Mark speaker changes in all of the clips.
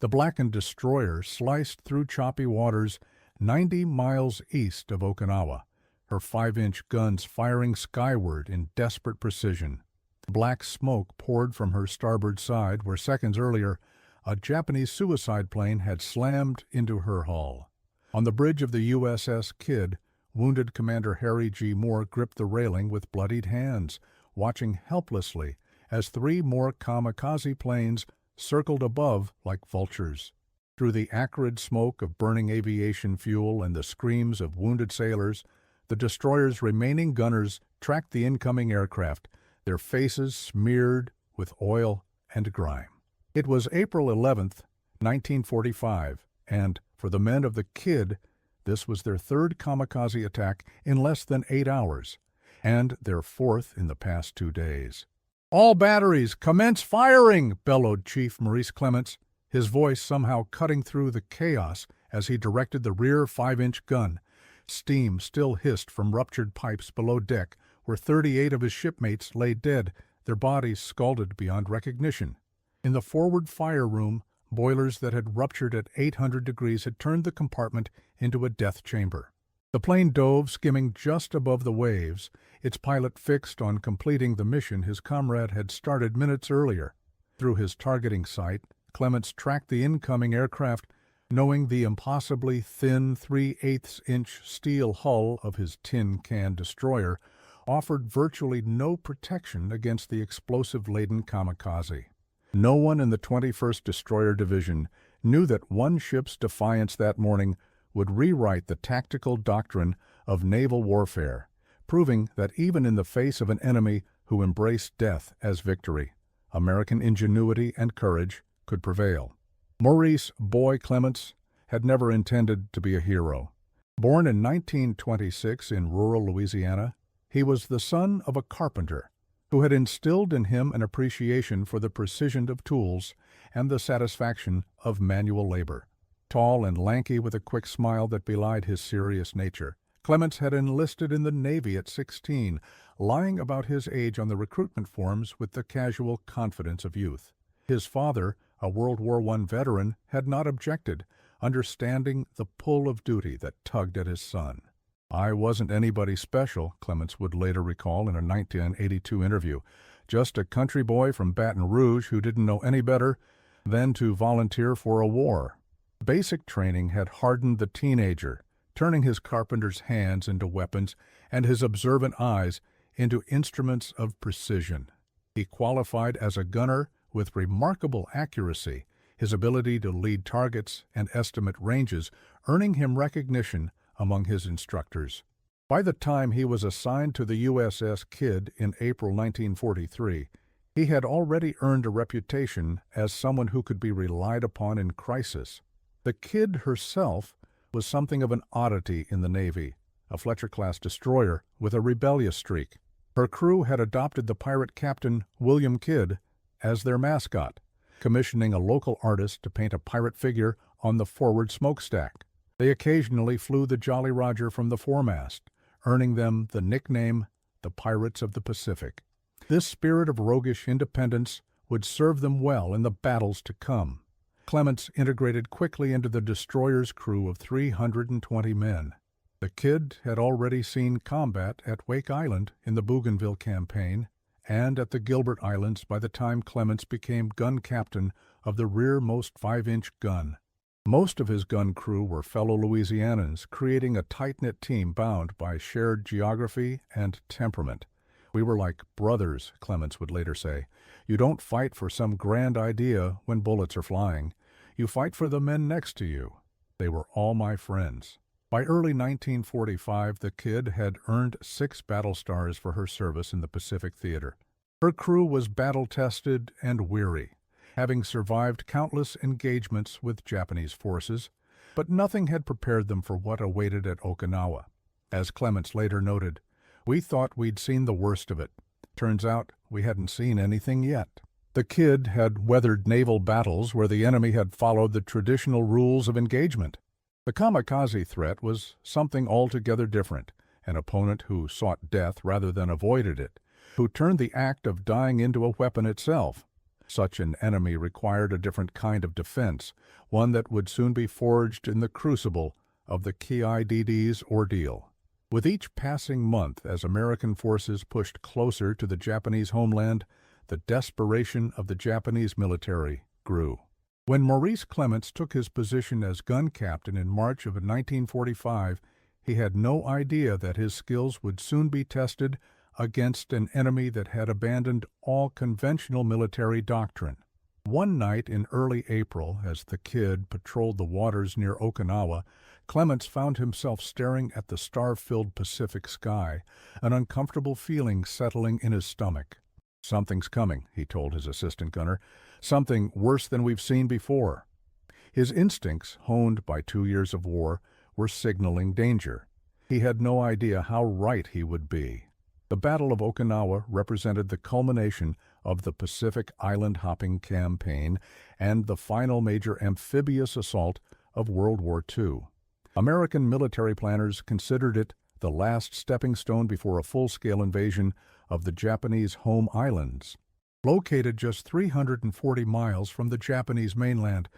Speaker 1: The blackened destroyer sliced through choppy waters 90 miles east of Okinawa, her 5-inch guns firing skyward in desperate precision. Black smoke poured from her starboard side where seconds earlier a Japanese suicide plane had slammed into her hull. On the bridge of the USS KIDD, wounded Commander Harry G. Moore gripped the railing with bloodied hands, watching helplessly as 3 more Kamikaze planes circled above like vultures. Through the acrid smoke of burning aviation fuel and the screams of wounded sailors, the destroyer's remaining gunners tracked the incoming aircraft, their faces smeared with oil and grime. It was April 11th, 1945, and for the men of the KIDD, this was their 3rd kamikaze attack in less than 8 hours, and their 4th in the past 2 days. "All batteries, commence firing!" bellowed Chief Maurice Clements, his voice somehow cutting through the chaos as he directed the rear 5-inch gun. Steam still hissed from ruptured pipes below deck, where 38 of his shipmates lay dead, their bodies scalded beyond recognition. In the forward fire room, boilers that had ruptured at 800 degrees had turned the compartment into a death chamber. The plane dove, skimming just above the waves, its pilot fixed on completing the mission his comrade had started minutes earlier. Through his targeting sight, Clements tracked the incoming aircraft, knowing the impossibly thin 3/8-inch steel hull of his tin-can destroyer offered virtually no protection against the explosive-laden kamikaze. No one in the 21st Destroyer Division knew that one ship's defiance that morning would rewrite the tactical doctrine of naval warfare, proving that even in the face of an enemy who embraced death as victory, American ingenuity and courage could prevail. Maurice "Boy" Clements had never intended to be a hero. Born in 1926 in rural Louisiana, he was the son of a carpenter who had instilled in him an appreciation for the precision of tools and the satisfaction of manual labor. Tall and lanky with a quick smile that belied his serious nature, Clements had enlisted in the Navy at 16, lying about his age on the recruitment forms with the casual confidence of youth. His father, a World War I veteran, had not objected, understanding the pull of duty that tugged at his son. "I wasn't anybody special," Clements would later recall in a 1982 interview. "Just a country boy from Baton Rouge who didn't know any better than to volunteer for a war." Basic training had hardened the teenager, turning his carpenter's hands into weapons and his observant eyes into instruments of precision. He qualified as a gunner with remarkable accuracy, his ability to lead targets and estimate ranges earning him recognition among his instructors. By the time he was assigned to the USS KIDD in April 1943, he had already earned a reputation as someone who could be relied upon in crisis. The KIDD herself was something of an oddity in the Navy, a Fletcher-class destroyer with a rebellious streak. Her crew had adopted the pirate captain William Kidd as their mascot, commissioning a local artist to paint a pirate figure on the forward smokestack. They occasionally flew the Jolly Roger from the foremast, earning them the nickname the Pirates of the Pacific. This spirit of roguish independence would serve them well in the battles to come. Clements integrated quickly into the destroyer's crew of 320 men. The KIDD had already seen combat at Wake Island in the Bougainville campaign and at the Gilbert Islands by the time Clements became gun captain of the rearmost 5-inch gun. Most of his gun crew were fellow Louisianans, creating a tight-knit team bound by shared geography and temperament. "We were like brothers," Clements would later say. "You don't fight for some grand idea when bullets are flying. You fight for the men next to you. They were all my friends." By early 1945, the KIDD had earned 6 battle stars for her service in the Pacific Theater. Her crew was battle-tested and weary, having survived countless engagements with Japanese forces, but nothing had prepared them for what awaited at Okinawa. As Clements later noted, "We thought we'd seen the worst of it. Turns out we hadn't seen anything yet." The KIDD had weathered naval battles where the enemy had followed the traditional rules of engagement. The kamikaze threat was something altogether different, an opponent who sought death rather than avoided it, who turned the act of dying into a weapon itself. Such an enemy required a different kind of defense, one that would soon be forged in the crucible of the KIDD's ordeal. With each passing month, as American forces pushed closer to the Japanese homeland, the desperation of the Japanese military grew. When Maurice Clements took his position as gun captain in March of 1945, he had no idea that his skills would soon be tested against an enemy that had abandoned all conventional military doctrine. One night in early April, as the KIDD patrolled the waters near Okinawa, Clements found himself staring at the star-filled Pacific sky, an uncomfortable feeling settling in his stomach. "Something's coming," he told his assistant gunner. "Something worse than we've seen before." His instincts, honed by 2 years of war, were signaling danger. He had no idea how right he would be. The Battle of Okinawa represented the culmination of the Pacific island-hopping campaign and the final major amphibious assault of World War II. American military planners considered it the last stepping stone before a full-scale invasion of the Japanese home islands. Located just 340 miles from the Japanese mainland,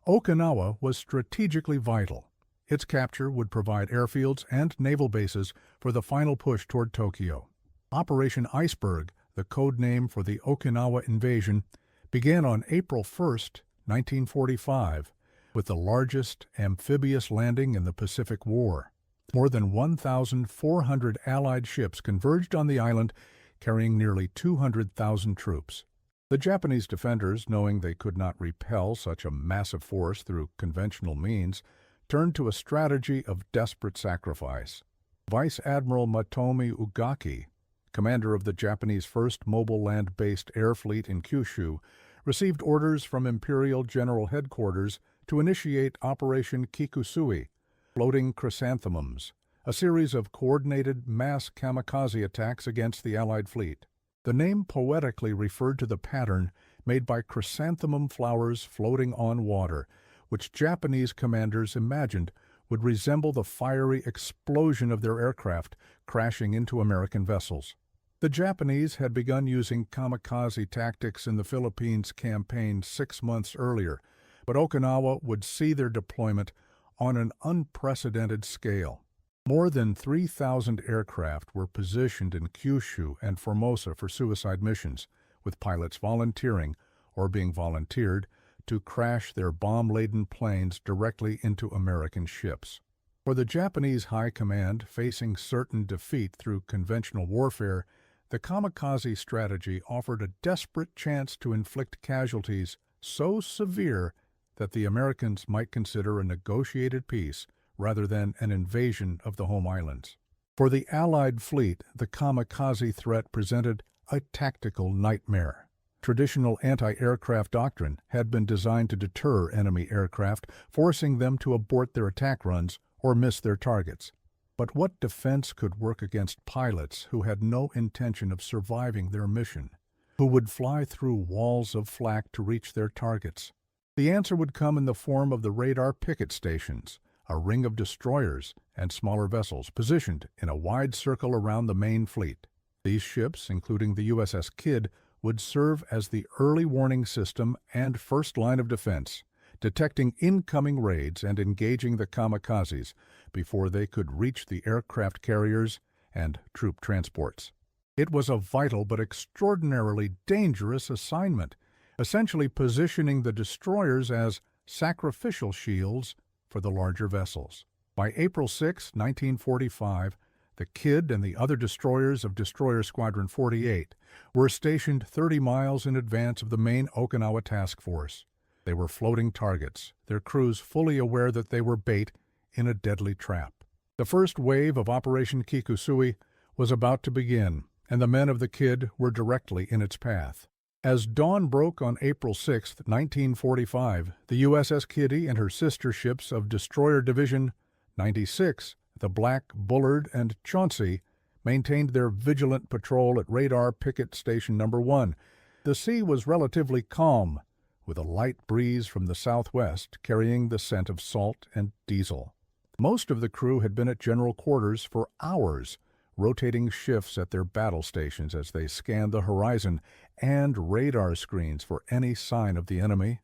Speaker 1: Okinawa was strategically vital. Its capture would provide airfields and naval bases for the final push toward Tokyo. Operation Iceberg, the code name for the Okinawa invasion, began on April 1, 1945, with the largest amphibious landing in the Pacific War. More than 1,400 Allied ships converged on the island, carrying nearly 200,000 troops. The Japanese defenders, knowing they could not repel such a massive force through conventional means, turned to a strategy of desperate sacrifice. Vice Admiral Matomi Ugaki, commander of the Japanese first mobile land-based air fleet in Kyushu, received orders from Imperial General Headquarters to initiate Operation Kikusui, floating chrysanthemums, a series of coordinated mass kamikaze attacks against the Allied fleet. The name poetically referred to the pattern made by chrysanthemum flowers floating on water, which Japanese commanders imagined would resemble the fiery explosion of their aircraft crashing into American vessels. The Japanese had begun using kamikaze tactics in the Philippines campaign 6 months earlier, but Okinawa would see their deployment on an unprecedented scale. More than 3,000 aircraft were positioned in Kyushu and Formosa for suicide missions, with pilots volunteering or being volunteered to crash their bomb-laden planes directly into American ships. For the Japanese High Command, facing certain defeat through conventional warfare, the kamikaze strategy offered a desperate chance to inflict casualties so severe that the Americans might consider a negotiated peace rather than an invasion of the home islands. For the Allied fleet, the kamikaze threat presented a tactical nightmare. Traditional anti-aircraft doctrine had been designed to deter enemy aircraft, forcing them to abort their attack runs or miss their targets. But what defense could work against pilots who had no intention of surviving their mission, who would fly through walls of flak to reach their targets? The answer would come in the form of the radar picket stations, a ring of destroyers and smaller vessels positioned in a wide circle around the main fleet. These ships, including the USS KIDD, would serve as the early warning system and first line of defense, detecting incoming raids and engaging the kamikazes before they could reach the aircraft carriers and troop transports. It was a vital but extraordinarily dangerous assignment, essentially positioning the destroyers as sacrificial shields for the larger vessels. By April 6, 1945, the KIDD and the other destroyers of Destroyer Squadron 48 were stationed 30 miles in advance of the main Okinawa task force. They were floating targets, their crews fully aware that they were bait in a deadly trap. The first wave of Operation Kikusui was about to begin, and the men of the KIDD were directly in its path. As dawn broke on April 6, 1945, the USS KIDD and her sister ships of Destroyer Division 96, the Black, Bullard, and Chauncey, maintained their vigilant patrol at Radar Picket Station No. 1. The sea was relatively calm, with a light breeze from the southwest carrying the scent of salt and diesel. Most of the crew had been at general quarters for hours, rotating shifts at their battle stations as they scanned the horizon and radar screens for any sign of the enemy.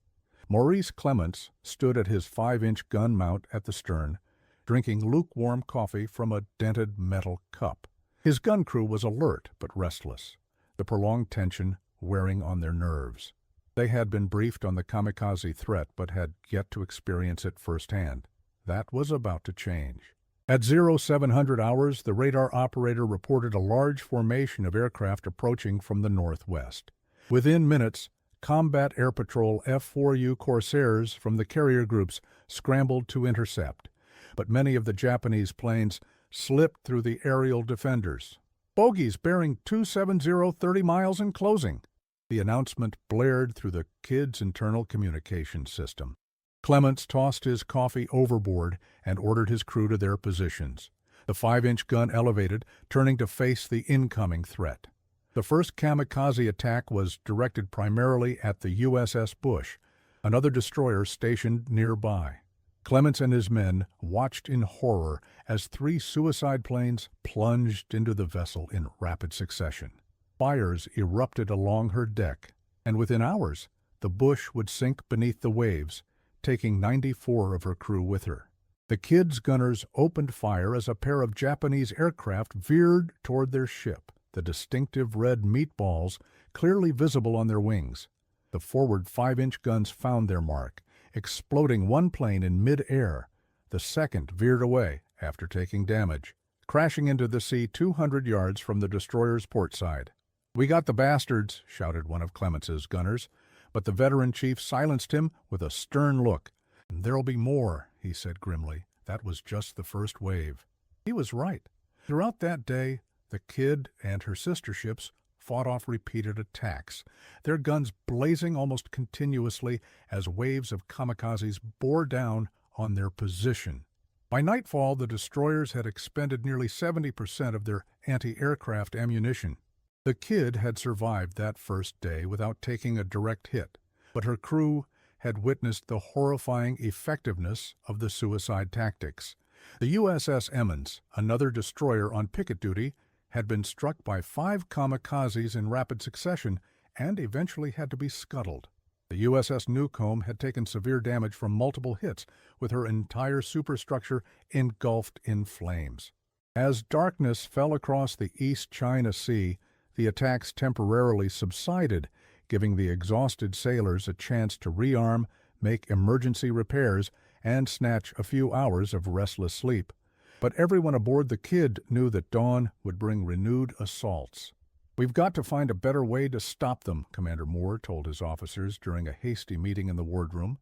Speaker 1: Maurice Clements stood at his 5-inch gun mount at the stern, drinking lukewarm coffee from a dented metal cup. His gun crew was alert but restless, the prolonged tension wearing on their nerves. They had been briefed on the Kamikaze threat but had yet to experience it firsthand. That was about to change. At 0700 hours, the radar operator reported a large formation of aircraft approaching from the northwest. Within minutes, Combat Air Patrol F-4U Corsairs from the carrier groups scrambled to intercept, but many of the Japanese planes slipped through the aerial defenders. "Bogies bearing 270 30 miles and closing," the announcement blared through the KIDD's internal communications system. Clements tossed his coffee overboard and ordered his crew to their positions. The 5-inch gun elevated, turning to face the incoming threat. The first Kamikaze attack was directed primarily at the USS Bush, another destroyer stationed nearby. Clements and his men watched in horror as 3 suicide planes plunged into the vessel in rapid succession. Fires erupted along her deck, and within hours, the Bush would sink beneath the waves, taking 94 of her crew with her. The KIDD's gunners opened fire as a pair of Japanese aircraft veered toward their ship, the distinctive red meatballs clearly visible on their wings. The forward 5-inch guns found their mark, exploding one plane in mid-air. The second veered away after taking damage, crashing into the sea 200 yards from the destroyer's port side. "We got the bastards," shouted one of Clements's gunners, but the veteran chief silenced him with a stern look. "There'll be more," he said grimly. "That was just the first wave." He was right. Throughout that day, the KIDD and her sister ships fought off repeated attacks, their guns blazing almost continuously as waves of kamikazes bore down on their position. By nightfall, the destroyers had expended nearly 70% of their anti-aircraft ammunition. The KIDD had survived that first day without taking a direct hit, but her crew had witnessed the horrifying effectiveness of the suicide tactics. The USS Emmons, another destroyer on picket duty, had been struck by 5 kamikazes in rapid succession and eventually had to be scuttled. The USS Newcomb had taken severe damage from multiple hits, with her entire superstructure engulfed in flames. As darkness fell across the East China Sea, the attacks temporarily subsided, giving the exhausted sailors a chance to rearm, make emergency repairs, and snatch a few hours of restless sleep. But everyone aboard the KIDD knew that dawn would bring renewed assaults. "We've got to find a better way to stop them," Commander Moore told his officers during a hasty meeting in the wardroom.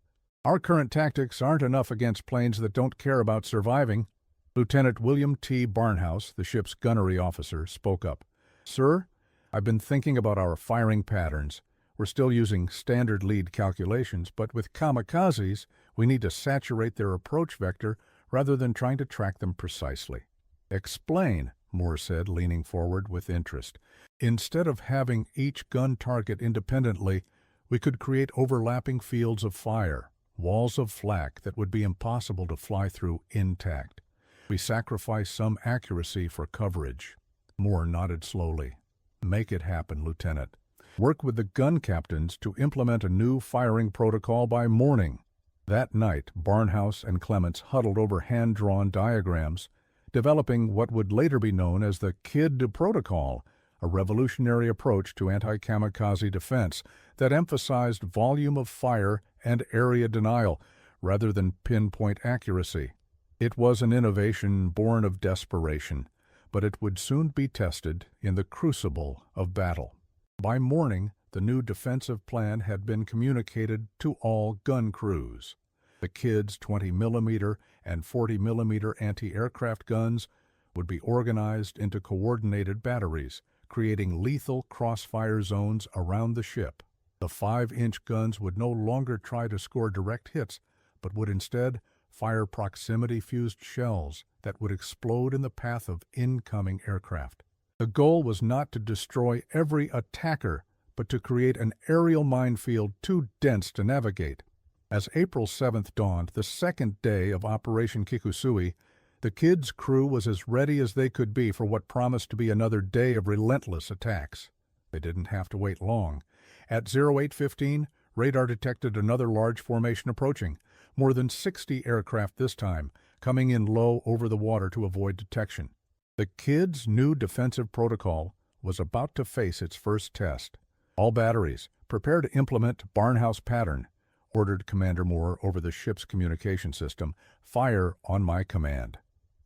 Speaker 1: "Our current tactics aren't enough against planes that don't care about surviving." Lieutenant William T. Barnhouse, the ship's gunnery officer, spoke up. "Sir, I've been thinking about our firing patterns. We're still using standard lead calculations, but with kamikazes, we need to saturate their approach vector rather than trying to track them precisely." "Explain," Moore said, leaning forward with interest. "Instead of having each gun target independently, we could create overlapping fields of fire, walls of flak that would be impossible to fly through intact. We sacrifice some accuracy for coverage." Moore nodded slowly. "Make it happen, Lieutenant. Work with the gun captains to implement a new firing protocol by morning." That night, Barnhouse and Clements huddled over hand-drawn diagrams, developing what would later be known as the KIDD Protocol, a revolutionary approach to anti-kamikaze defense that emphasized volume of fire and area denial rather than pinpoint accuracy. It was an innovation born of desperation, but it would soon be tested in the crucible of battle. By morning, the new defensive plan had been communicated to all gun crews. The KIDD's 20mm and 40mm anti-aircraft guns would be organized into coordinated batteries, creating lethal crossfire zones around the ship. The 5-inch guns would no longer try to score direct hits, but would instead fire proximity-fused shells that would explode in the path of incoming aircraft. The goal was not to destroy every attacker, but to create an aerial minefield too dense to navigate. As April 7th dawned, the second day of Operation Kikusui, The KIDD's crew was as ready as they could be for what promised to be another day of relentless attacks. They didn't have to wait long. At 08:15, radar detected another large formation approaching, more than 60 aircraft this time, coming in low over the water to avoid detection. The KIDD's new defensive protocol was about to face its first test. "All batteries, prepare to implement Barnhouse pattern," ordered Commander Moore over the ship's communication system. "Fire on my command."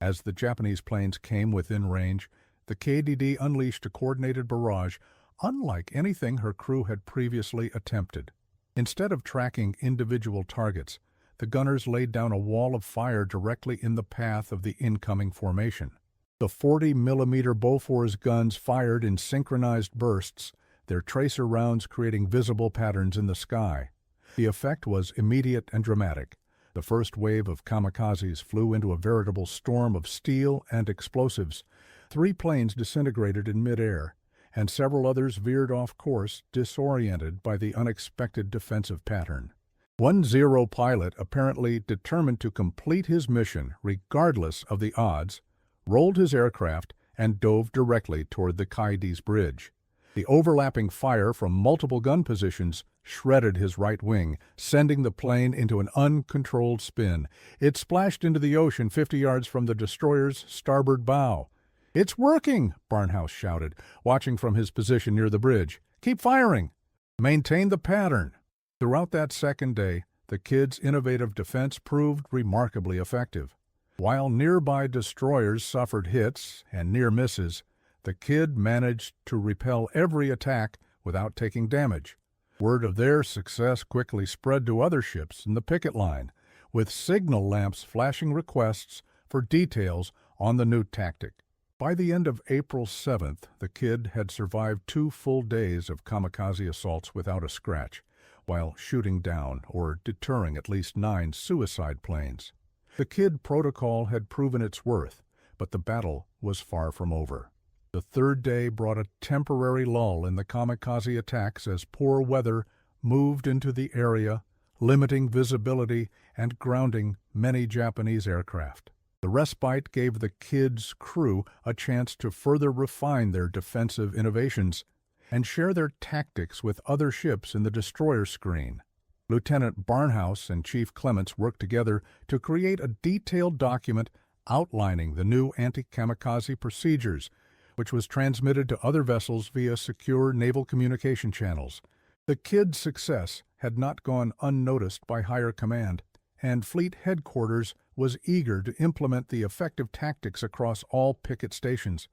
Speaker 1: As the Japanese planes came within range, the KIDD unleashed a coordinated barrage unlike anything her crew had previously attempted. Instead of tracking individual targets, the gunners laid down a wall of fire directly in the path of the incoming formation. The 40mm Bofors guns fired in synchronized bursts, their tracer rounds creating visible patterns in the sky. The effect was immediate and dramatic. The first wave of kamikazes flew into a veritable storm of steel and explosives. 3 planes disintegrated in midair, and several others veered off course, disoriented by the unexpected defensive pattern. One Zero pilot, apparently determined to complete his mission regardless of the odds, rolled his aircraft and dove directly toward the KIDD's bridge. The overlapping fire from multiple gun positions shredded his right wing, sending the plane into an uncontrolled spin. It splashed into the ocean 50 yards from the destroyer's starboard bow. "It's working!" Barnhouse shouted, watching from his position near the bridge. "Keep firing! Maintain the pattern!" Throughout that second day, the KIDD's innovative defense proved remarkably effective. While nearby destroyers suffered hits and near misses, the KIDD managed to repel every attack without taking damage. Word of their success quickly spread to other ships in the picket line, with signal lamps flashing requests for details on the new tactic. By the end of April 7th, the KIDD had survived 2 full days of kamikaze assaults without a scratch, while shooting down or deterring at least 9 suicide planes. The KIDD protocol had proven its worth, but the battle was far from over. The third day brought a temporary lull in the kamikaze attacks as poor weather moved into the area, limiting visibility and grounding many Japanese aircraft. The respite gave the KIDD's crew a chance to further refine their defensive innovations and share their tactics with other ships in the destroyer screen. Lieutenant Barnhouse and Chief Clements worked together to create a detailed document outlining the new anti-kamikaze procedures, which was transmitted to other vessels via secure naval communication channels. The KIDD's success had not gone unnoticed by higher command, and Fleet Headquarters was eager to implement the effective tactics across all picket stations.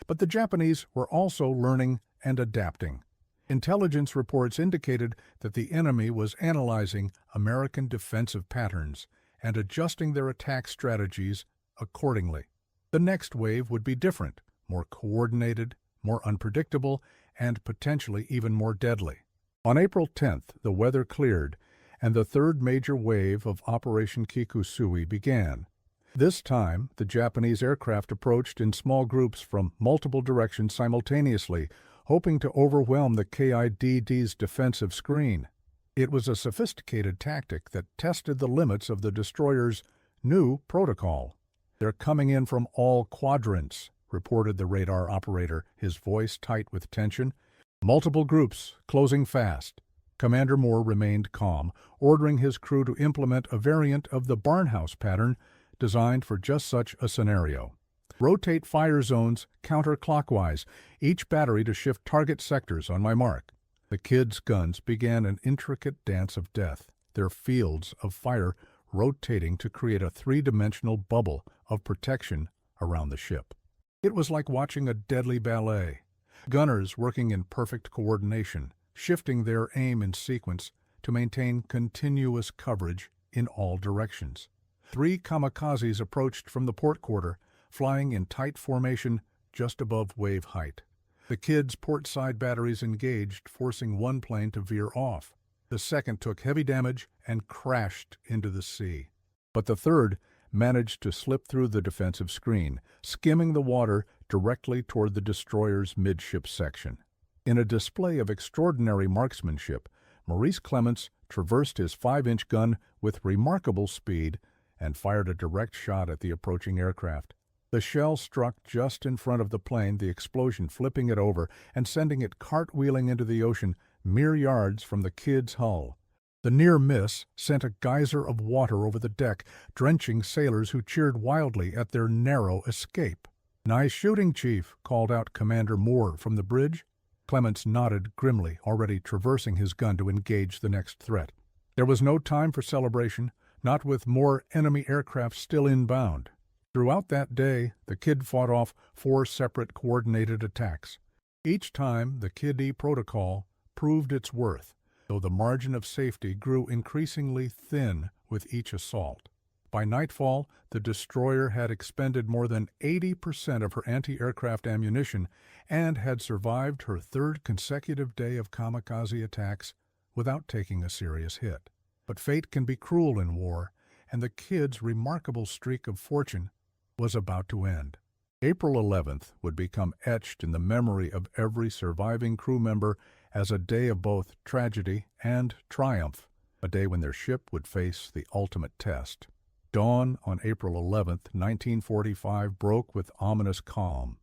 Speaker 1: But the Japanese were also learning and adapting. Intelligence reports indicated that the enemy was analyzing American defensive patterns and adjusting their attack strategies accordingly. The next wave would be different, more coordinated, more unpredictable, and potentially even more deadly. On April 10th, the weather cleared, and the third major wave of Operation Kikusui began. This time, the Japanese aircraft approached in small groups from multiple directions simultaneously, hoping to overwhelm the KIDD's defensive screen. It was a sophisticated tactic that tested the limits of the destroyer's new protocol. "They're coming in from all quadrants," reported the radar operator, his voice tight with tension. "Multiple groups, closing fast." Commander Moore remained calm, ordering his crew to implement a variant of the Barnhouse pattern designed for just such a scenario. "Rotate fire zones counterclockwise, each battery to shift target sectors on my mark." The KIDD's guns began an intricate dance of death, their fields of fire rotating to create a 3-dimensional bubble of protection around the ship. It was like watching a deadly ballet. Gunners working in perfect coordination, shifting their aim in sequence to maintain continuous coverage in all directions. 3 kamikazes approached from the port quarter, flying in tight formation just above wave height. The KIDD's port side batteries engaged, forcing one plane to veer off. The second took heavy damage and crashed into the sea. But the third managed to slip through the defensive screen, skimming the water directly toward the destroyer's midship section. In a display of extraordinary marksmanship, Maurice Clements traversed his 5-inch gun with remarkable speed and fired a direct shot at the approaching aircraft. The shell struck just in front of the plane, the explosion flipping it over and sending it cartwheeling into the ocean mere yards from the KIDD's hull. The near miss sent a geyser of water over the deck, drenching sailors who cheered wildly at their narrow escape. "Nice shooting, Chief," called out Commander Moore from the bridge. Clements nodded grimly, already traversing his gun to engage the next threat. There was no time for celebration, not with more enemy aircraft still inbound. Throughout that day, the KIDD fought off 4 separate coordinated attacks. Each time, the KIDD protocol proved its worth, though the margin of safety grew increasingly thin with each assault. By nightfall, the destroyer had expended more than 80% of her anti-aircraft ammunition and had survived her 3rd consecutive day of kamikaze attacks without taking a serious hit. But fate can be cruel in war, and the KIDD's remarkable streak of fortune was about to end. April 11th would become etched in the memory of every surviving crew member as a day of both tragedy and triumph, a day when their ship would face the ultimate test. Dawn on April 11th, 1945, broke with ominous calm.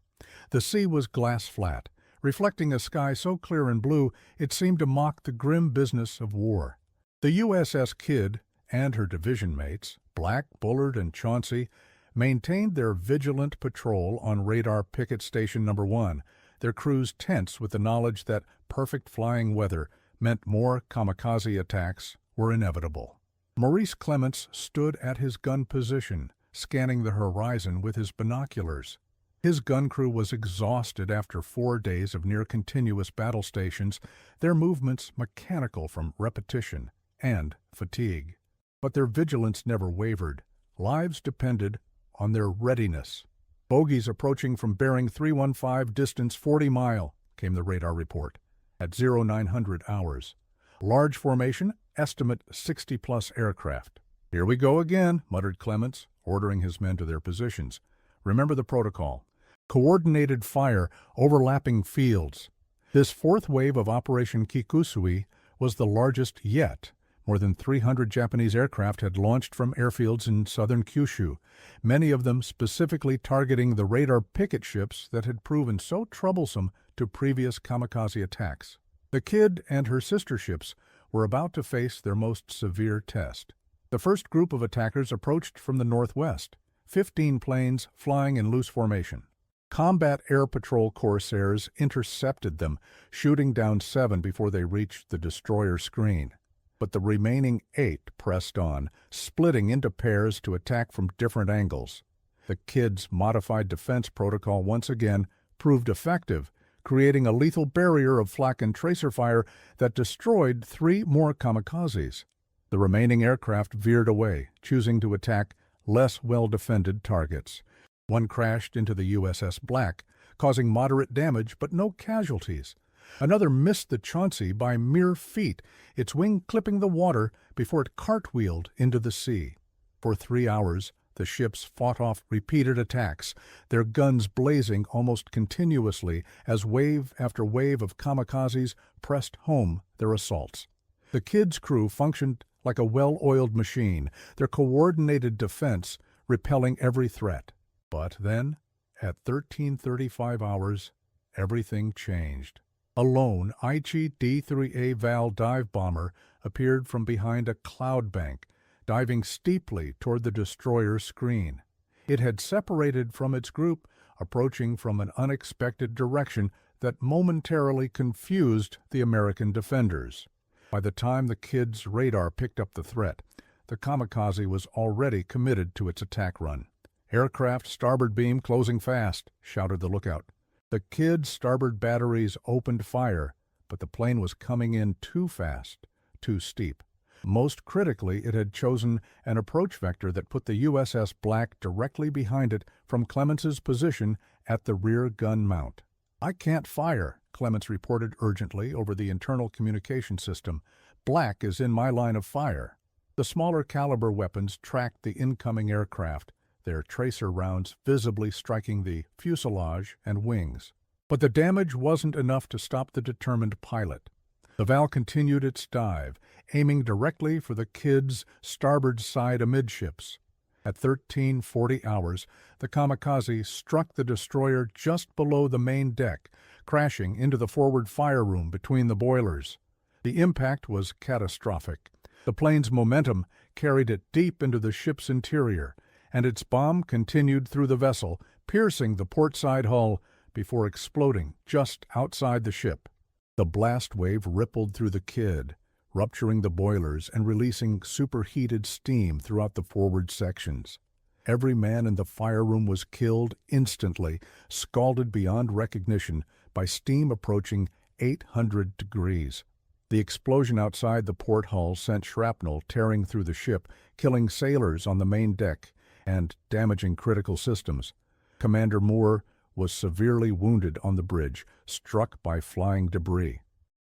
Speaker 1: The sea was glass flat, reflecting a sky so clear and blue it seemed to mock the grim business of war. The USS KIDD and her division mates, Black, Bullard, and Chauncey, maintained their vigilant patrol on Radar Picket Station No. 1, their crews tense with the knowledge that perfect flying weather meant more kamikaze attacks were inevitable. Maurice Clements stood at his gun position, scanning the horizon with his binoculars. His gun crew was exhausted after 4 days of near-continuous battle stations, their movements mechanical from repetition and fatigue. But their vigilance never wavered. Lives depended on their readiness. "Bogies approaching from bearing 315, distance 40 mile, came the radar report, at 0900 hours. Large formation, estimate 60-plus aircraft. "Here we go again," muttered Clements, ordering his men to their positions. "Remember the protocol. Coordinated fire, overlapping fields." This 4th wave of Operation Kikusui was the largest yet. More than 300 Japanese aircraft had launched from airfields in southern Kyushu, many of them specifically targeting the radar picket ships that had proven so troublesome to previous kamikaze attacks. The KIDD and her sister ships were about to face their most severe test. The first group of attackers approached from the northwest, 15 planes flying in loose formation. Combat Air Patrol Corsairs intercepted them, shooting down 7 before they reached the destroyer screen. But the remaining 8 pressed on, splitting into pairs to attack from different angles. The KIDD's modified defense protocol once again proved effective, creating a lethal barrier of flak and tracer fire that destroyed 3 more kamikazes. The remaining aircraft veered away, choosing to attack less well-defended targets. One crashed into the USS Black, causing moderate damage but no casualties. Another missed the Chauncey by mere feet, its wing clipping the water before it cartwheeled into the sea. For 3 hours, the ships fought off repeated attacks, their guns blazing almost continuously as wave after wave of kamikazes pressed home their assaults. The KIDD's crew functioned like a well-oiled machine, their coordinated defense repelling every threat. But then, at 13:35 hours, everything changed. A lone Aichi D-3A Val dive bomber appeared from behind a cloud bank, diving steeply toward the destroyer's screen. It had separated from its group, approaching from an unexpected direction that momentarily confused the American defenders. By the time the KIDD's radar picked up the threat, the kamikaze was already committed to its attack run. "Aircraft starboard beam closing fast," shouted the lookout. The KIDD's starboard batteries opened fire, but the plane was coming in too fast, too steep. Most critically, it had chosen an approach vector that put the USS Black directly behind it from Clements's position at the rear gun mount. "I can't fire," Clements reported urgently over the internal communication system. "Black is in my line of fire." The smaller caliber weapons tracked the incoming aircraft, their tracer rounds visibly striking the fuselage and wings. But the damage wasn't enough to stop the determined pilot. The Val continued its dive, aiming directly for the KIDD's starboard side amidships. At 13:40 hours, the Kamikaze struck the destroyer just below the main deck, crashing into the forward fire room between the boilers. The impact was catastrophic. The plane's momentum carried it deep into the ship's interior, and its bomb continued through the vessel, piercing the portside hull before exploding just outside the ship. The blast wave rippled through the KIDD, rupturing the boilers and releasing superheated steam throughout the forward sections. Every man in the fire room was killed instantly, scalded beyond recognition by steam approaching 800 degrees. The explosion outside the port hull sent shrapnel tearing through the ship, killing sailors on the main deck and damaging critical systems. Commander Moore was severely wounded on the bridge, struck by flying debris.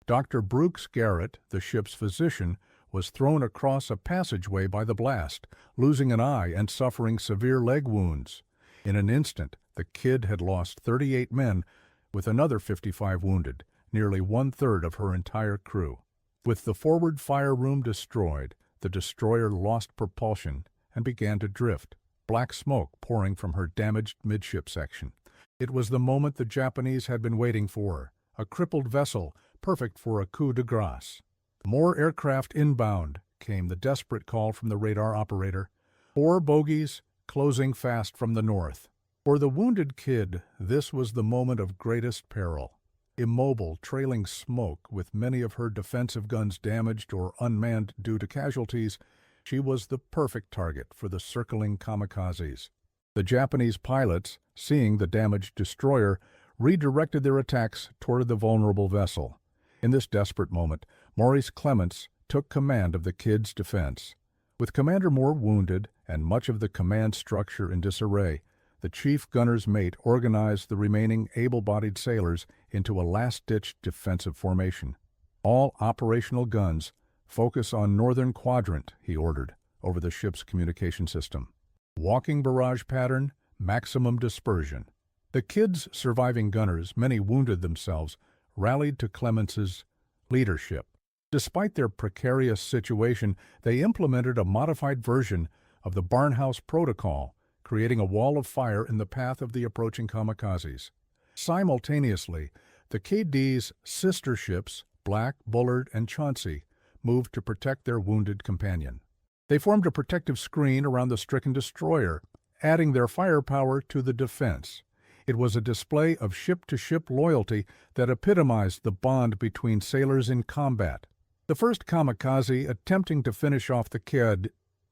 Speaker 1: Dr. Brooks Garrett, the ship's physician, was thrown across a passageway by the blast, losing an eye and suffering severe leg wounds. In an instant, the KIDD had lost 38 men, with another 55 wounded, nearly one-third of her entire crew. With the forward fire room destroyed, the destroyer lost propulsion and began to drift, black smoke pouring from her damaged midship section. It was the moment the Japanese had been waiting for, a crippled vessel perfect for a coup de grace. More aircraft inbound, came the desperate call from the radar operator. 4 bogies closing fast from the north. For the wounded KIDD, this was the moment of greatest peril. Immobile, trailing smoke, with many of her defensive guns damaged or unmanned due to casualties, she was the perfect target for the circling kamikazes. The Japanese pilots, seeing the damaged destroyer, redirected their attacks toward the vulnerable vessel. In this desperate moment, Maurice Clements took command of the KIDD's defense. With Commander Moore wounded and much of the command structure in disarray, the chief gunner's mate organized the remaining able-bodied sailors into a last-ditch defensive formation. All operational guns focus on northern quadrant, he ordered, over the ship's communication system. Walking barrage pattern, maximum dispersion. The KIDD's surviving gunners, many wounded themselves, rallied to Clements's leadership. Despite their precarious situation, they implemented a modified version of the Barnhouse Protocol, creating a wall of fire in the path of the approaching kamikazes. Simultaneously, the KIDD's sister ships, Black, Bullard, and Chauncey, moved to protect their wounded companion. They formed a protective screen around the stricken destroyer, adding their firepower to the defense. It was a display of ship-to-ship loyalty that epitomized the bond between sailors in combat. The first kamikaze attempting to finish off the KIDD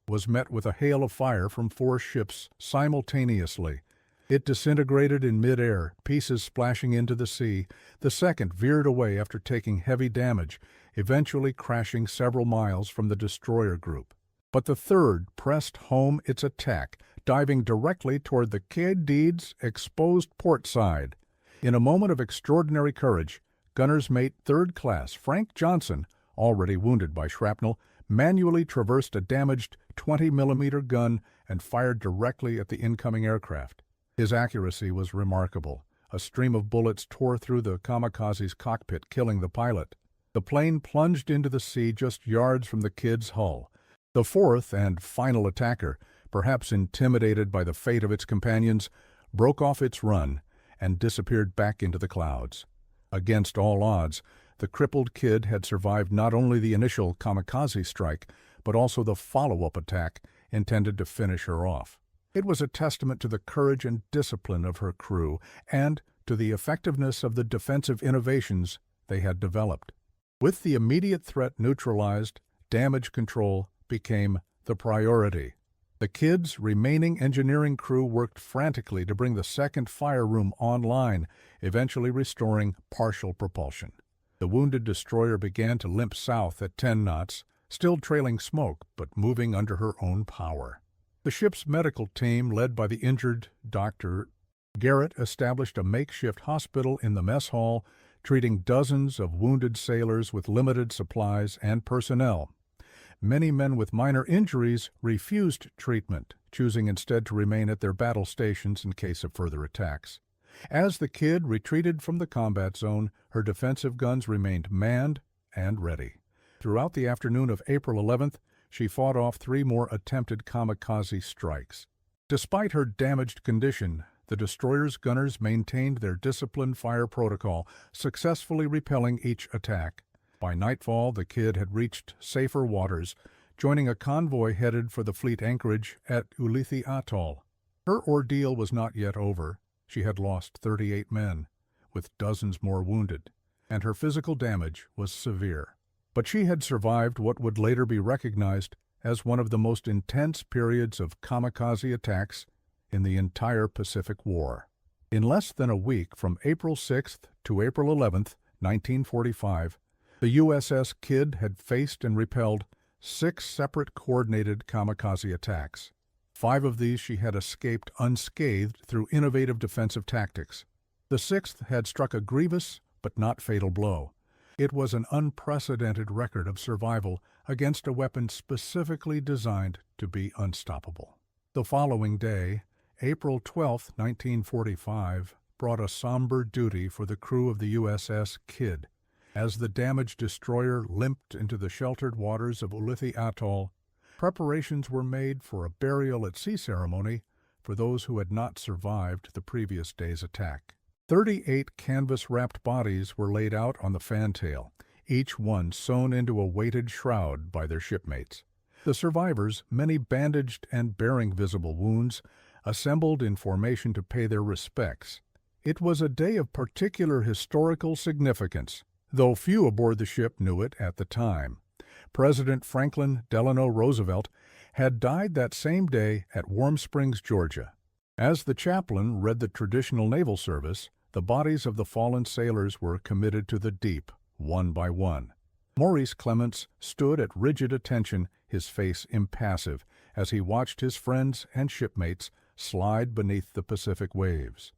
Speaker 1: was met with a hail of fire from 4 ships simultaneously. It disintegrated in midair, pieces splashing into the sea. The second veered away after taking heavy damage, eventually crashing several miles from the destroyer group. But the third pressed home its attack, diving directly toward the KIDD's exposed port side. In a moment of extraordinary courage, gunner's mate 3rd Class Frank Johnson, already wounded by shrapnel, manually traversed a damaged 20mm gun and fired directly at the incoming aircraft. His accuracy was remarkable. A stream of bullets tore through the kamikaze's cockpit, killing the pilot. The plane plunged into the sea just yards from the KIDD's hull. The 4th and final attacker, perhaps intimidated by the fate of its companions, broke off its run and disappeared back into the clouds. Against all odds, the crippled KIDD had survived not only the initial kamikaze strike, but also the follow-up attack intended to finish her off. It was a testament to the courage and discipline of her crew and to the effectiveness of the defensive innovations they had developed. With the immediate threat neutralized, damage control became the priority. The KIDD's remaining engineering crew worked frantically to bring the second fire room online, eventually restoring partial propulsion. The wounded destroyer began to limp south at 10 knots, still trailing smoke but moving under her own power. The ship's medical team, led by the injured Dr. Garrett, established a makeshift hospital in the mess hall, treating dozens of wounded sailors with limited supplies and personnel. Many men with minor injuries refused treatment, choosing instead to remain at their battle stations in case of further attacks. As the KIDD retreated from the combat zone, her defensive guns remained manned and ready. Throughout the afternoon of April 11th, she fought off 3 more attempted kamikaze strikes. Despite her damaged condition, the destroyer's gunners maintained their disciplined fire protocol, successfully repelling each attack. By nightfall, the KIDD had reached safer waters, joining a convoy headed for the fleet anchorage at Ulithi Atoll. Her ordeal was not yet over. She had lost 38 men, with dozens more wounded, and her physical damage was severe. But she had survived what would later be recognized as one of the most intense periods of kamikaze attacks in the entire Pacific War. In less than a week, from April 6th to April 11th, 1945, the USS KIDD had faced and repelled 6 separate coordinated kamikaze attacks. 5 of these she had escaped unscathed through innovative defensive tactics. The 6th had struck a grievous but not fatal blow. It was an unprecedented record of survival against a weapon specifically designed to be unstoppable. The following day, April 12, 1945, brought a somber duty for the crew of the USS KIDD. As the damaged destroyer limped into the sheltered waters of Ulithi Atoll, preparations were made for a burial at sea ceremony for those who had not survived the previous day's attack. 38 canvas-wrapped bodies were laid out on the fantail, each one sewn into a weighted shroud by their shipmates. The survivors, many bandaged and bearing visible wounds, assembled in formation to pay their respects. It was a day of particular historical significance, though few aboard the ship knew it at the time. President Franklin Delano Roosevelt had died that same day at Warm Springs, Georgia. As the chaplain read the traditional naval service, the bodies of the fallen sailors were committed to the deep, one by one. Maurice Clements stood at rigid attention, his face impassive, as he watched his friends and shipmates slide beneath the Pacific waves.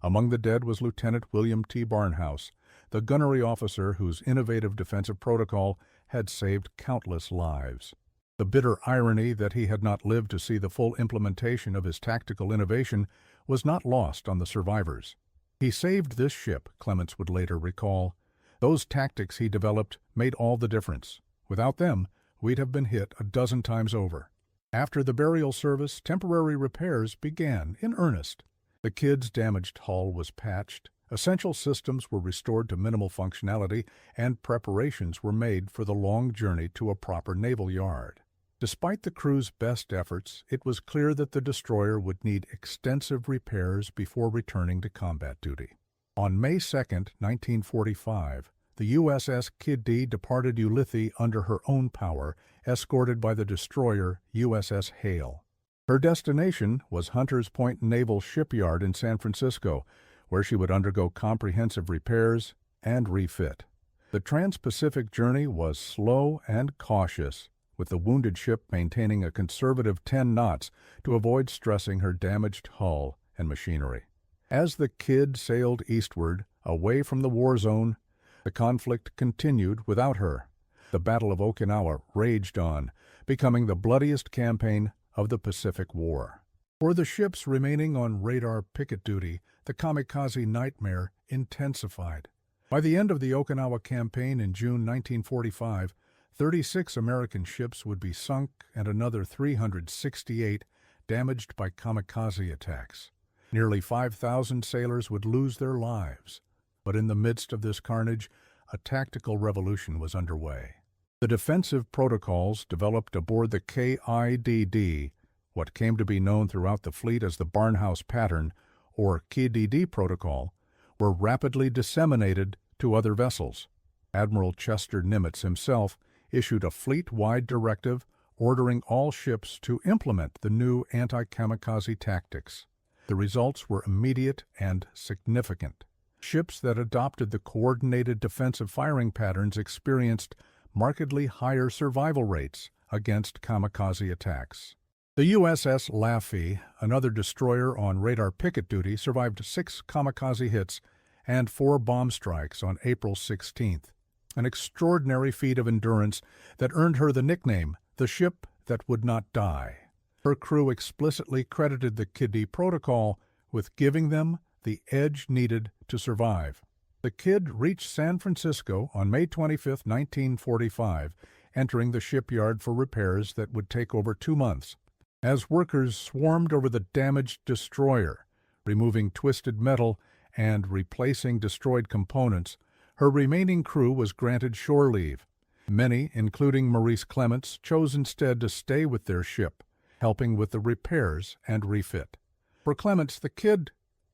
Speaker 1: Among the dead was Lieutenant William T. Barnhouse, the gunnery officer whose innovative defensive protocol had saved countless lives. The bitter irony that he had not lived to see the full implementation of his tactical innovation was not lost on the survivors. He saved this ship, Clements would later recall. Those tactics he developed made all the difference. Without them, we'd have been hit a dozen times over. After the burial service, temporary repairs began in earnest. The KIDD's damaged hull was patched, essential systems were restored to minimal functionality, and preparations were made for the long journey to a proper naval yard. Despite the crew's best efforts, it was clear that the destroyer would need extensive repairs before returning to combat duty. On May 2, 1945, the USS KIDD departed Ulithi under her own power, escorted by the destroyer USS Hale. Her destination was Hunters Point Naval Shipyard in San Francisco, where she would undergo comprehensive repairs and refit. The trans-Pacific journey was slow and cautious, with the wounded ship maintaining a conservative 10 knots to avoid stressing her damaged hull and machinery. As the KIDD sailed eastward, away from the war zone, the conflict continued without her. The Battle of Okinawa raged on, becoming the bloodiest campaign of the Pacific War. For the ships remaining on radar picket duty, the kamikaze nightmare intensified. By the end of the Okinawa campaign in June 1945, 36 American ships would be sunk and another 368 damaged by kamikaze attacks. Nearly 5,000 sailors would lose their lives. But in the midst of this carnage, a tactical revolution was underway. The defensive protocols developed aboard the KIDD, what came to be known throughout the fleet as the Barnhouse Pattern, or KIDD protocol, were rapidly disseminated to other vessels. Admiral Chester Nimitz himself issued a fleet-wide directive ordering all ships to implement the new anti-kamikaze tactics. The results were immediate and significant. Ships that adopted the coordinated defensive firing patterns experienced markedly higher survival rates against kamikaze attacks. The USS Laffey, another destroyer on radar picket duty, survived 6 kamikaze hits and 4 bomb strikes on April 16th, an extraordinary feat of endurance that earned her the nickname, the ship that would not die. Her crew explicitly credited the KIDD protocol with giving them the edge needed to survive. The KIDD reached San Francisco on May 25, 1945, entering the shipyard for repairs that would take over 2 months. As workers swarmed over the damaged destroyer, removing twisted metal and replacing destroyed components, her remaining crew was granted shore leave. Many, including Maurice Clements, chose instead to stay with their ship, helping with the repairs and refit. For Clements, the KIDD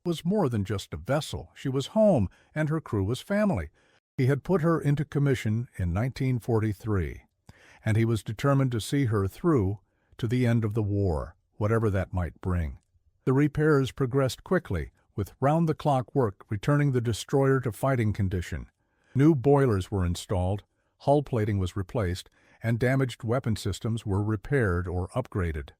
Speaker 1: was more than just a vessel. She was home, and her crew was family. He had put her into commission in 1943, and he was determined to see her through to the end of the war, whatever that might bring. The repairs progressed quickly, with round-the-clock work returning the destroyer to fighting condition. New boilers were installed, hull plating was replaced, and damaged weapon systems were repaired or upgraded.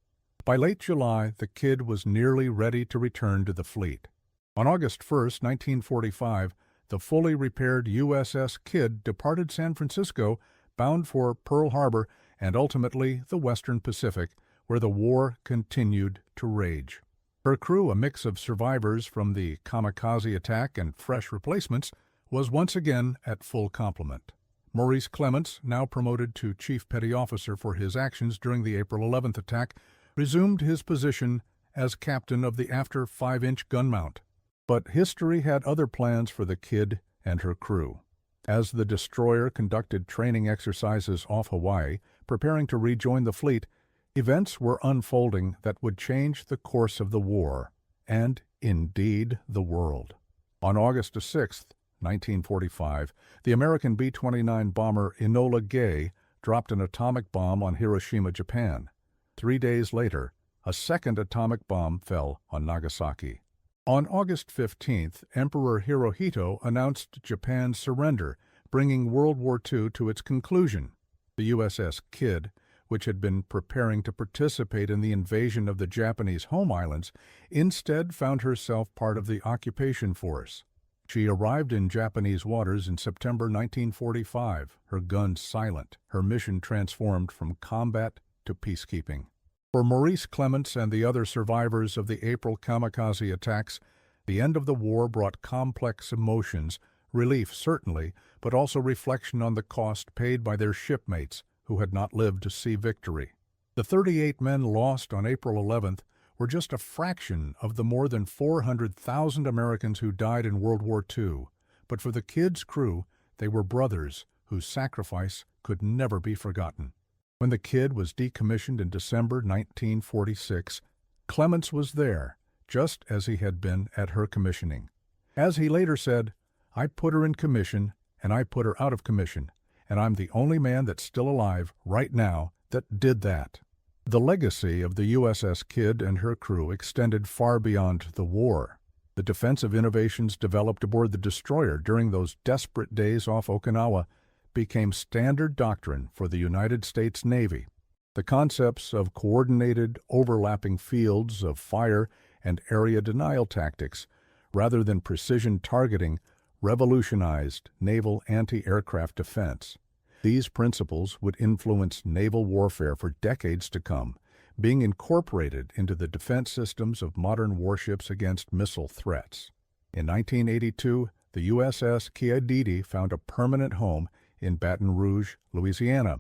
Speaker 1: By late July, the KIDD was nearly ready to return to the fleet. On August 1, 1945, the fully repaired USS KIDD departed San Francisco, bound for Pearl Harbor and ultimately the Western Pacific, where the war continued to rage. Her crew, a mix of survivors from the Kamikaze attack and fresh replacements, was once again at full complement. Maurice Clements, now promoted to Chief Petty Officer for his actions during the April 11th attack, resumed his position as captain of the after 5-inch gun mount. But history had other plans for the KIDD and her crew. As the destroyer conducted training exercises off Hawaii, preparing to rejoin the fleet, events were unfolding that would change the course of the war, and indeed the world. On August 6, 1945, the American B-29 bomber Enola Gay dropped an atomic bomb on Hiroshima, Japan. 3 days later, a second atomic bomb fell on Nagasaki. On August 15th, Emperor Hirohito announced Japan's surrender, bringing World War II to its conclusion. The USS KIDD, which had been preparing to participate in the invasion of the Japanese home islands, instead found herself part of the occupation force. She arrived in Japanese waters in September 1945, her guns silent, her mission transformed from combat to peacekeeping. For Maurice Clements and the other survivors of the April Kamikaze attacks, the end of the war brought complex emotions, relief certainly, but also reflection on the cost paid by their shipmates who had not lived to see victory. The 38 men lost on April 11th were just a fraction of the more than 400,000 Americans who died in World War II, but for the KIDD's crew, they were brothers whose sacrifice could never be forgotten. When the KIDD was decommissioned in December 1946, Clements was there, just as he had been at her commissioning. As he later said, "I put her in commission, and I put her out of commission, and I'm the only man that's still alive right now that did that." The legacy of the USS KIDD and her crew extended far beyond the war. The defensive innovations developed aboard the destroyer during those desperate days off Okinawa became standard doctrine for the United States Navy. The concepts of coordinated, overlapping fields of fire and area denial tactics, rather than precision targeting, revolutionized naval anti-aircraft defense. These principles would influence naval warfare for decades to come, being incorporated into the defense systems of modern warships against missile threats. In 1982, the USS KIDD found a permanent home in Baton Rouge, Louisiana,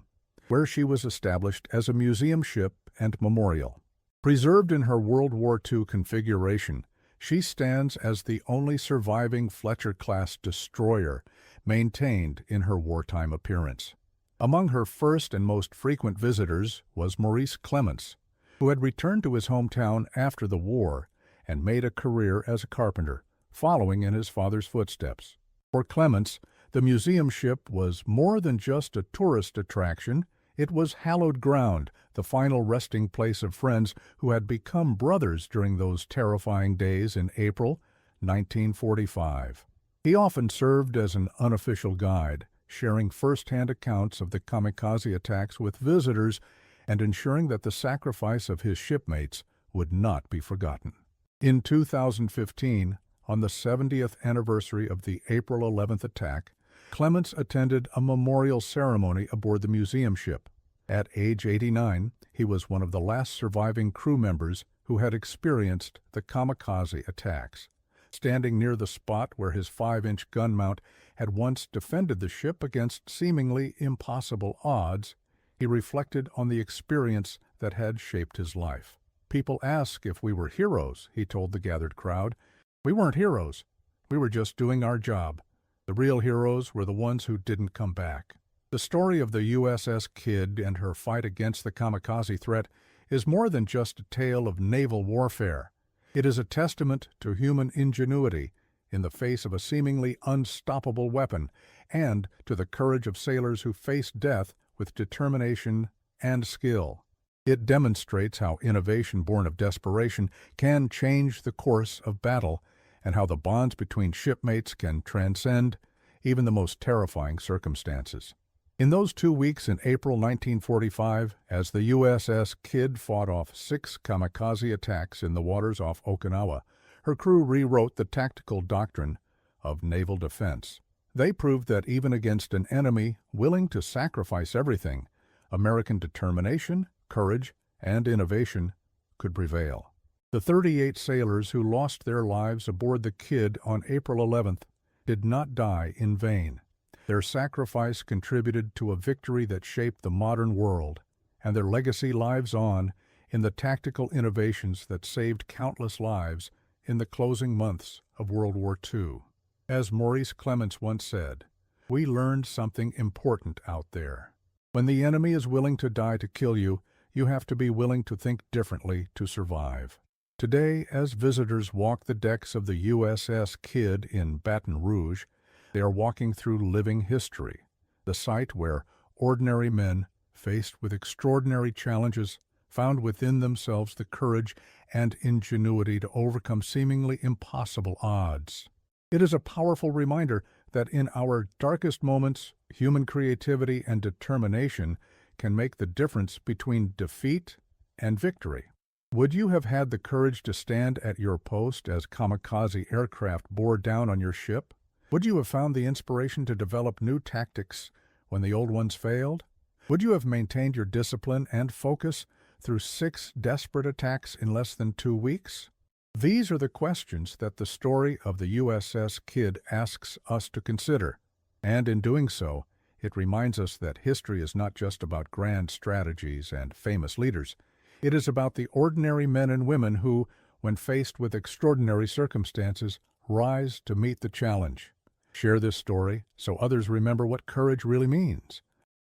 Speaker 1: where she was established as a museum ship and memorial. Preserved in her World War II configuration, she stands as the only surviving Fletcher-class destroyer maintained in her wartime appearance. Among her first and most frequent visitors was Maurice Clements, who had returned to his hometown after the war and made a career as a carpenter, following in his father's footsteps. For Clements, the museum ship was more than just a tourist attraction. It was hallowed ground, the final resting place of friends who had become brothers during those terrifying days in April 1945. He often served as an unofficial guide, sharing first-hand accounts of the Kamikaze attacks with visitors and ensuring that the sacrifice of his shipmates would not be forgotten. In 2015, on the 70th anniversary of the April 11th attack, Clements attended a memorial ceremony aboard the museum ship. At age 89, he was one of the last surviving crew members who had experienced the Kamikaze attacks. Standing near the spot where his 5-inch gun mount had once defended the ship against seemingly impossible odds, He reflected on the experience that had shaped his life. "People ask if we were heroes," he told the gathered crowd. "We weren't heroes. We were just doing our job. The real heroes were the ones who didn't come back." The story of the USS KIDD and her fight against the Kamikaze threat is more than just a tale of naval warfare. It is a testament to human ingenuity in the face of a seemingly unstoppable weapon, and to the courage of sailors who faced death with determination and skill. It demonstrates how innovation born of desperation can change the course of battle, and how the bonds between shipmates can transcend even the most terrifying circumstances. In those 2 weeks in April 1945, as the USS KIDD fought off 6 kamikaze attacks in the waters off Okinawa, her crew rewrote the tactical doctrine of naval defense. They proved that even against an enemy willing to sacrifice everything, American determination, courage, and innovation could prevail. The 38 sailors who lost their lives aboard the KIDD on April 11th did not die in vain. Their sacrifice contributed to a victory that shaped the modern world, and their legacy lives on in the tactical innovations that saved countless lives in the closing months of World War II. As Maurice Clements once said, "We learned something important out there. When the enemy is willing to die to kill you, you have to be willing to think differently to survive." Today, as visitors walk the decks of the USS KIDD in Baton Rouge, they are walking through living history, the site where ordinary men, faced with extraordinary challenges, found within themselves the courage and ingenuity to overcome seemingly impossible odds. It is a powerful reminder that in our darkest moments, human creativity and determination can make the difference between defeat and victory. Would you have had the courage to stand at your post as kamikaze aircraft bore down on your ship? Would you have found the inspiration to develop new tactics when the old ones failed? Would you have maintained your discipline and focus through 6 desperate attacks in less than 2 weeks? These are the questions that the story of the USS KIDD asks us to consider, and in doing so, it reminds us that history is not just about grand strategies and famous leaders. It is about the ordinary men and women who, when faced with extraordinary circumstances, rise to meet the challenge. Share this story so others remember what courage really means.